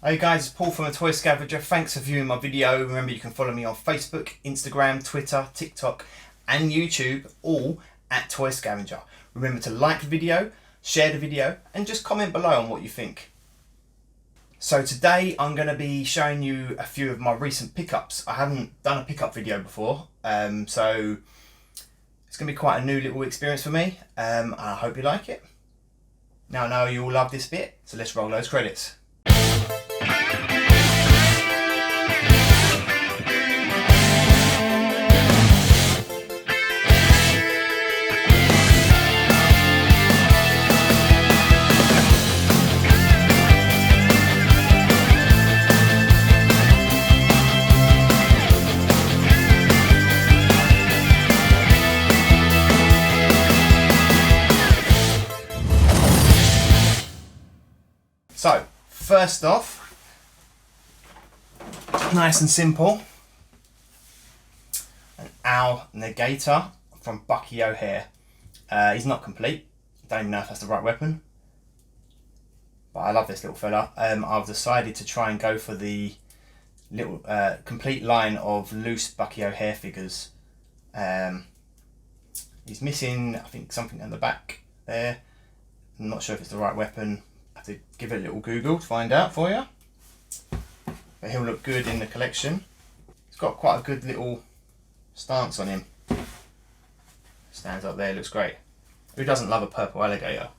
Hey guys, it's Paul from the Toy Scavenger. Thanks for viewing my video. Remember, you can follow me on Facebook, Instagram, Twitter, TikTok and YouTube, all at Toy Scavenger. Remember to like the video, share the video and just comment below on what you think. So today I'm going to be showing you a few of my recent pickups. I haven't done a pickup video before, so it's going to be quite a new little experience for me. I hope you like it. Now I know you all love this bit, so let's roll those credits. So, first off, nice and simple, an owl negator from Bucky O'Hare. He's not complete, don't even know if that's the right weapon, but I love this little fella. I've decided to try and go for the little complete line of loose Bucky O'Hare figures. He's missing, I think, something on the back there. I'm not sure if it's the right weapon. To give it a little Google to find out for you, but he'll look good in the collection. He's got quite a good little stance on him. Stands up there, looks great. Who doesn't love a purple alligator?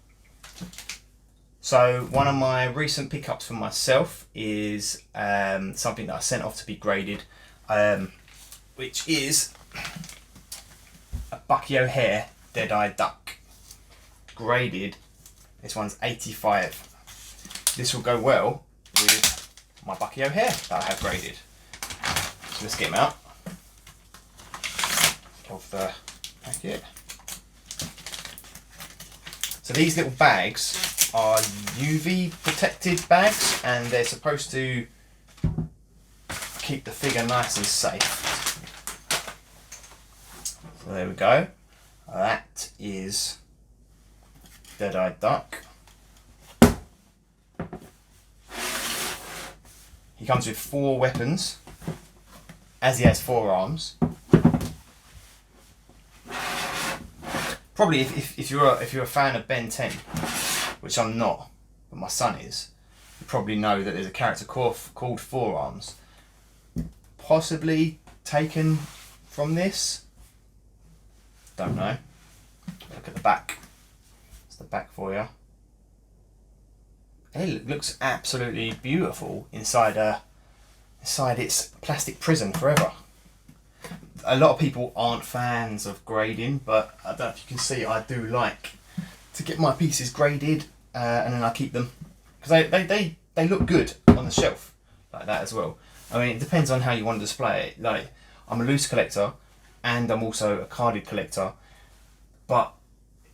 So one of my recent pickups for myself is something that I sent off to be graded, which is a Bucky O'Hare Deadeye Duck, graded. This one's 85. This will go well with my Bucky O'Hare that I have graded. So let's get him out of the packet. So these little bags are UV protected bags and they're supposed to keep the figure nice and safe. So there we go. That is Deadeye Duck. He comes with 4 weapons, as he has 4 arms. Probably if you're a fan of Ben 10, which I'm not, but my son is, you probably know that there's a character called 4 Arms, possibly taken from this. Don't know. Look at the back. It's the back for you. It looks absolutely beautiful inside its plastic prison forever. A lot of people aren't fans of grading, but I don't know if you can see, I do like to get my pieces graded and then I keep them because they look good on the shelf like that as well. I mean, it depends on how you want to display it. Like, I'm a loose collector and I'm also a carded collector, but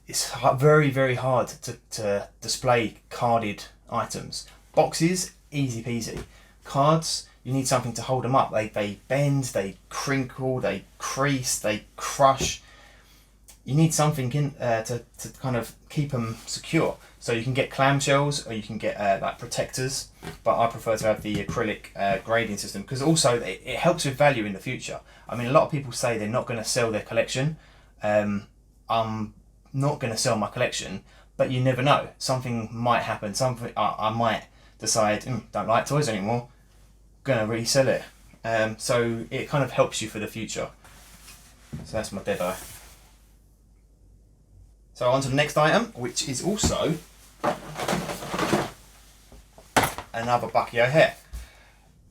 it's very, very hard to display carded items. Boxes, easy peasy. Cards, you need something to hold them up. They bend, they crinkle, they crease, they crush. You need something in to kind of keep them secure. So you can get clamshells or you can get like protectors, but I prefer to have the acrylic grading system because also it helps with value in the future. I mean, a lot of people say they're not going to sell their collection. I'm not going to sell my collection, but you never know. Something might happen. Something I might decide, don't like toys anymore, gonna resell it. So it kind of helps you for the future. So that's my Deadeye. So on to the next item, which is also another Bucky O'Hare.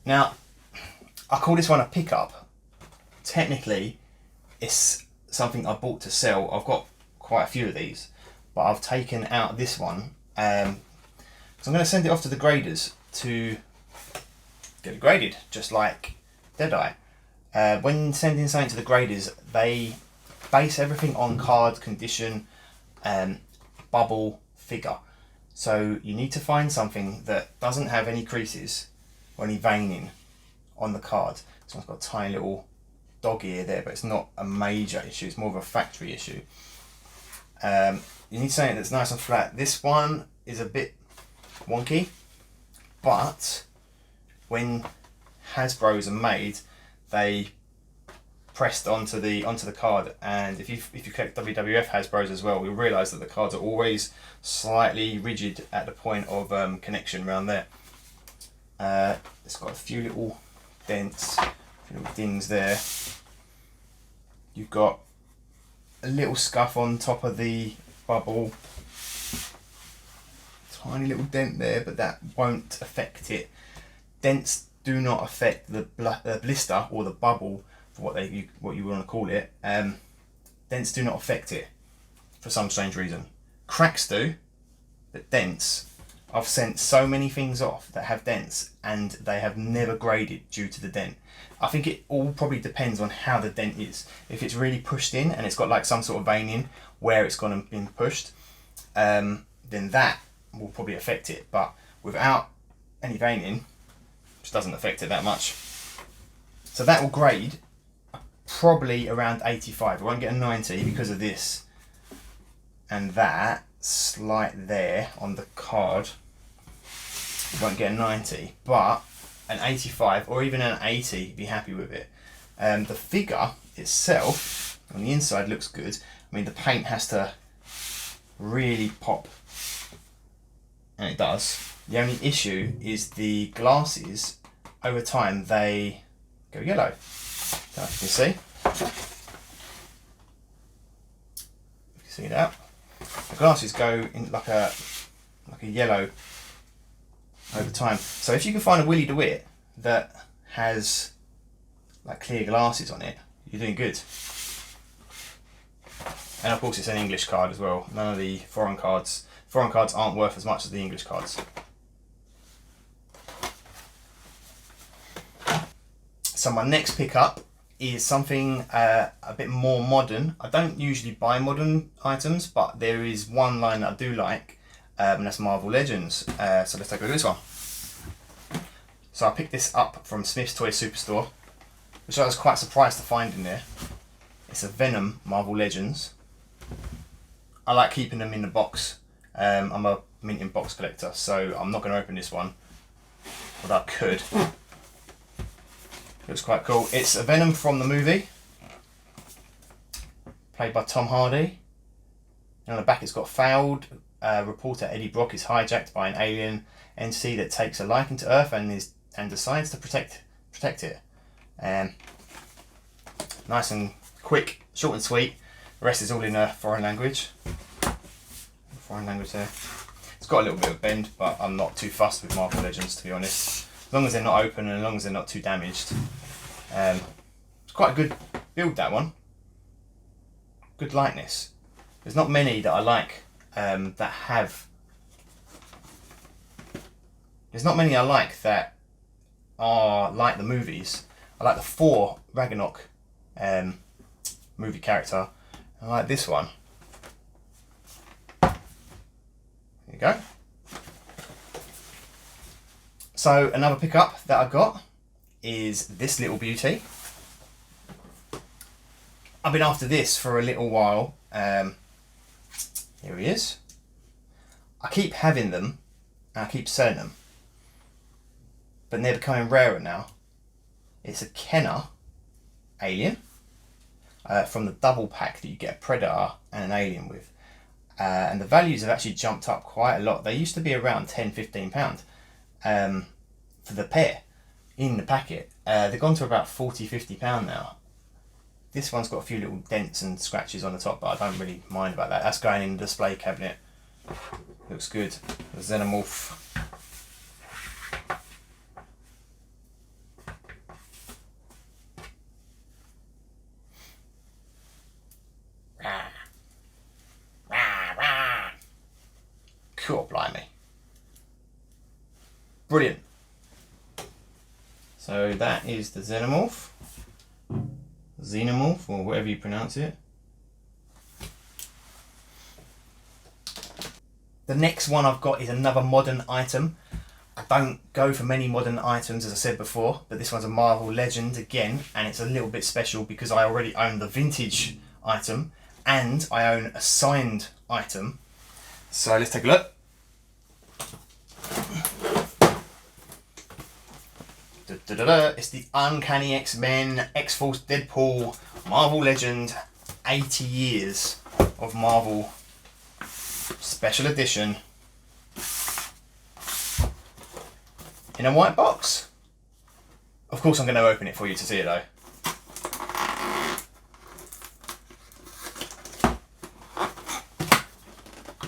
Now, I call this one a pickup. Technically, it's something I bought to sell. I've got quite a few of these, but I've taken out this one. So I'm going to send it off to the graders to get it graded, just like Deadeye. When sending something to the graders, they base everything on card condition, bubble, figure. So you need to find something that doesn't have any creases or any veining on the card. This one's got a tiny little dog ear there, but it's not a major issue, it's more of a factory issue. You need something that's nice and flat. This one is a bit wonky, but when Hasbro's are made, they pressed onto the card, and if you collect WWF Hasbro's as well, you'll realise that the cards are always slightly rigid at the point of connection around there. It's got a few little dents, a few little dings there. You've got a little scuff on top of the bubble, tiny little dent there, but that won't affect it. Dents do not affect the blister or the bubble, for what you want to call it. Dents do not affect it for some strange reason. Cracks do, but dents, I've sent so many things off that have dents and they have never graded due to the dent. I think it all probably depends on how the dent is. If it's really pushed in and it's got like some sort of veining where it's gone and been pushed, then that will probably affect it. But without any veining, it just doesn't affect it that much. So that will grade probably around 85. I won't get a 90 because of this and that slight there on the card. Won't get a 90, but an 85 or even an 80, be happy with it. The figure itself on the inside looks good. I mean, the paint has to really pop, and it does. The only issue is the glasses. Over time, they go yellow. Don't know if you can see. You can see that. The glasses go in like a yellow over time. So if you can find a Willy DeWitt that has like clear glasses on it, you're doing good. And of course it's an English card as well. None of the foreign cards aren't worth as much as the English cards. So my next pickup is something a bit more modern. I don't usually buy modern items, but there is one line that I do like, and that's Marvel Legends. So let's take a look at this one. So I picked this up from Smith's Toy Superstore, which I was quite surprised to find in there. It's a Venom Marvel Legends. I like keeping them in the box. I'm a minting box collector, so I'm not going to open this one, but I could. Looks quite cool. It's a Venom from the movie, played by Tom Hardy. And on the back it's got failed reporter Eddie Brock is hijacked by an alien entity that takes a liking to Earth and decides to protect it. Nice and quick, short and sweet. The rest is all in a foreign language. Foreign language there. It's got a little bit of bend, but I'm not too fussed with Marvel Legends, to be honest. As long as they're not open and as long as they're not too damaged. It's quite a good build, that one. Good lightness. There's not many that I like that have... There's not many I like that are like the movies. I like the Thor Ragnarok movie character. I like this one. There you go. So another pickup that I got is this little beauty. I've been after this for a little while. Here he is. I keep having them and I keep selling them, but they're becoming rarer now. It's a Kenner alien from the double pack that you get a Predator and an alien with. And the values have actually jumped up quite a lot. They used to be around £10–15 for the pair in the packet. They've gone to about £40–50 now. This one's got a few little dents and scratches on the top, but I don't really mind about that. That's going in the display cabinet. Looks good. The Xenomorph. Cool, blimey. Brilliant. So that is the Xenomorph. Xenomorph, or whatever you pronounce it. The next one I've got is another modern item. I don't go for many modern items, as I said before, but this one's a Marvel Legend again, and it's a little bit special because I already own the vintage item and I own a signed item. So let's take a look. It's the Uncanny X-Men, X-Force, Deadpool, Marvel Legend, 80 years of Marvel special edition in a white box. Of course I'm going to open it for you to see it though.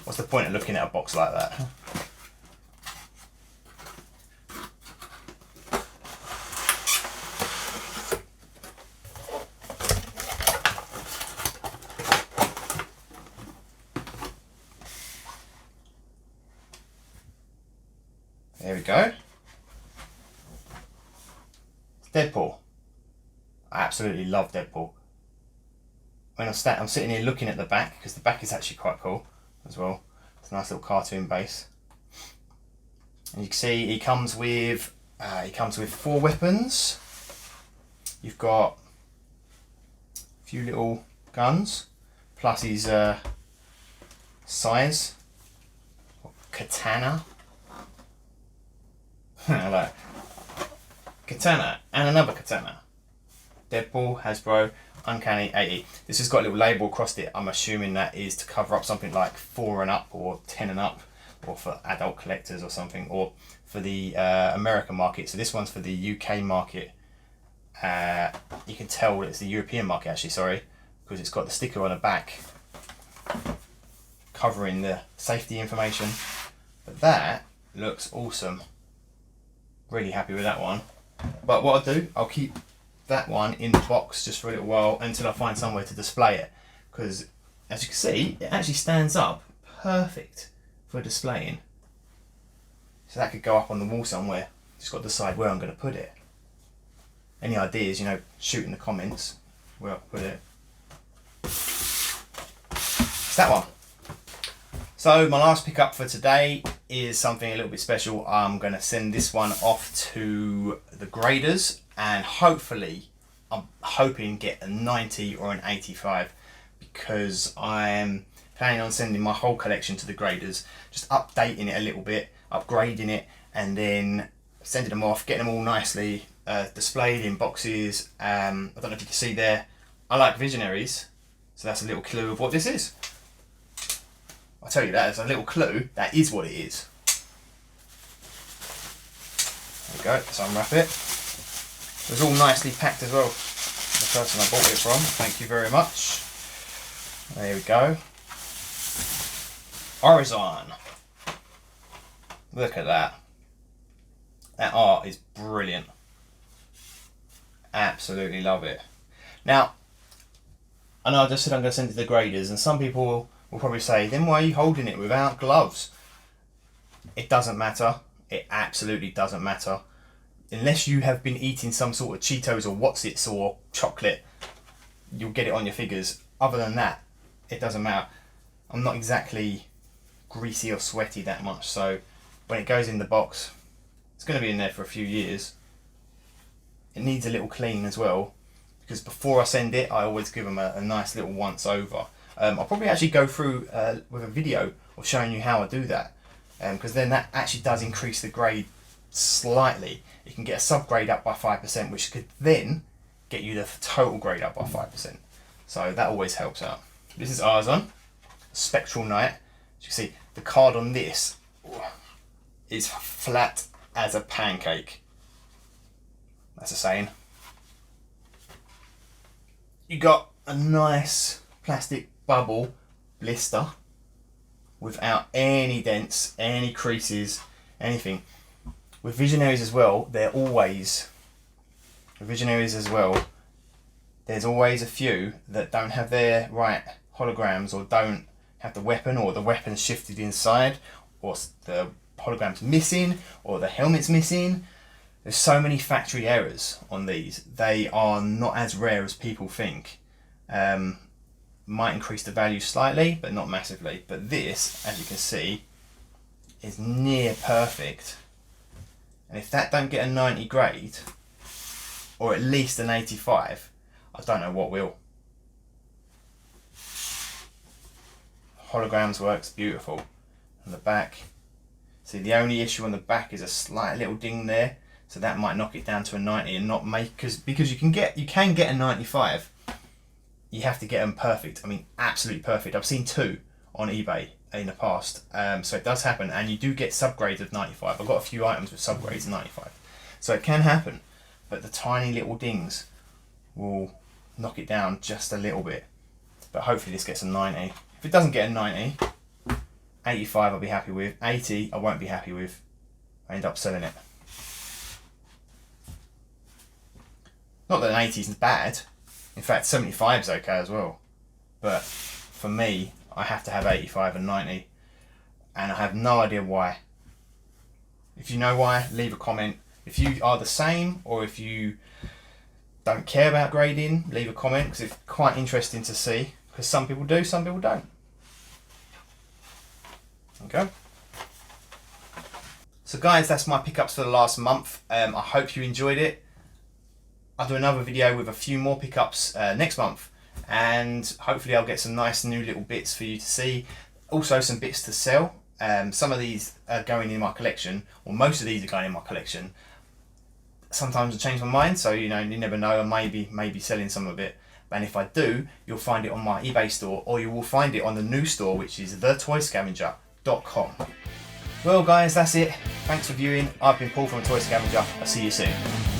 What's the point of looking at a box like that? There we go. Deadpool. I absolutely love Deadpool. When I'm sitting here looking at the back, because the back is actually quite cool as well. It's a nice little cartoon base. And you can see he comes with 4 weapons. You've got a few little guns, plus his size, katana. I like katana and another katana. Deadpool, Hasbro, Uncanny 80. This has got a little label across it. I'm assuming that is to cover up something like 4 and up or 10 and up, or for adult collectors or something, or for the American market. So this one's for the UK market. You can tell it's the European market actually, sorry, because it's got the sticker on the back covering the safety information. But that looks awesome. Really happy with that one. But what I'll do, I'll keep that one in the box just for a little while until I find somewhere to display it, because as you can see it actually stands up perfect for displaying. So that could go up on the wall somewhere. Just got to decide where I'm going to put it. Any ideas, you know, shoot in the comments where I'll put it. It's that one. So my last pickup for today is something a little bit special. I'm going to send this one off to the graders, and hopefully, I'm hoping get a 90 or an 85, because I'm planning on sending my whole collection to the graders, just updating it a little bit, upgrading it, and then sending them off, getting them all nicely displayed in boxes. I don't know if you can see there, I like Visionaries, so that's a little clue of what this is. I'll tell you that, it's a little clue, that is what it is. There we go, let's unwrap it. It was all nicely packed as well. The person I bought it from, thank you very much. There we go. Horizon. Look at that. That art is brilliant. Absolutely love it. Now, I know I just said I'm going to send it to the graders, and some people will probably say, then why are you holding it without gloves? It doesn't matter. It absolutely doesn't matter. Unless you have been eating some sort of Cheetos or What's-Its or chocolate, you'll get it on your fingers. Other than that, it doesn't matter. I'm not exactly greasy or sweaty that much, so when it goes in the box, it's going to be in there for a few years. It needs a little clean as well, because before I send it, I always give them a nice little once over. I'll probably actually go through with a video of showing you how I do that, because then that actually does increase the grade slightly. You can get a sub-grade up by 5%, which could then get you the total grade up by 5%. So that always helps out. This is Arzon, Spectral Knight. As you can see, the card on this is flat as a pancake. That's a saying. You got a nice plastic bubble blister without any dents, any creases, anything. With Visionaries as well, there's always a few that don't have their right holograms, or don't have the weapon, or the weapon's shifted inside, or the hologram's missing, or the helmet's missing. There's so many factory errors on these. They are not as rare as people think. Might increase the value slightly, but not massively. But this, as you can see, is near perfect. And if that don't get a 90 grade, or at least an 85, I don't know what will. Holograms works beautiful. On the back, see, the only issue on the back is a slight little ding there. So that might knock it down to a 90 and not make, because you can get a 95. You have to get them perfect. I mean, absolutely perfect. I've seen 2 on eBay in the past. So it does happen, and you do get subgrades of 95. I've got a few items with subgrades of 95. So it can happen, but the tiny little dings will knock it down just a little bit. But hopefully this gets a 90. If it doesn't get a 90, 85 I'll be happy with. 80 I won't be happy with. I end up selling it. Not that an 80 isn't bad. In fact, 75 is okay as well. But for me, I have to have 85 and 90. And I have no idea why. If you know why, leave a comment. If you are the same, or if you don't care about grading, leave a comment, because it's quite interesting to see. Because some people do, some people don't. Okay. So guys, that's my pickups for the last month. I hope you enjoyed it. I'll do another video with a few more pickups next month, and hopefully I'll get some nice new little bits for you to see. Also some bits to sell. Some of these are going in my collection, or most of these are going in my collection. Sometimes I change my mind, so you know, you never know, I may be selling some of it. And if I do, you'll find it on my eBay store, or you will find it on the new store, which is thetoyscavenger.com. Well guys, that's it. Thanks for viewing. I've been Paul from Toy Scavenger. I'll see you soon.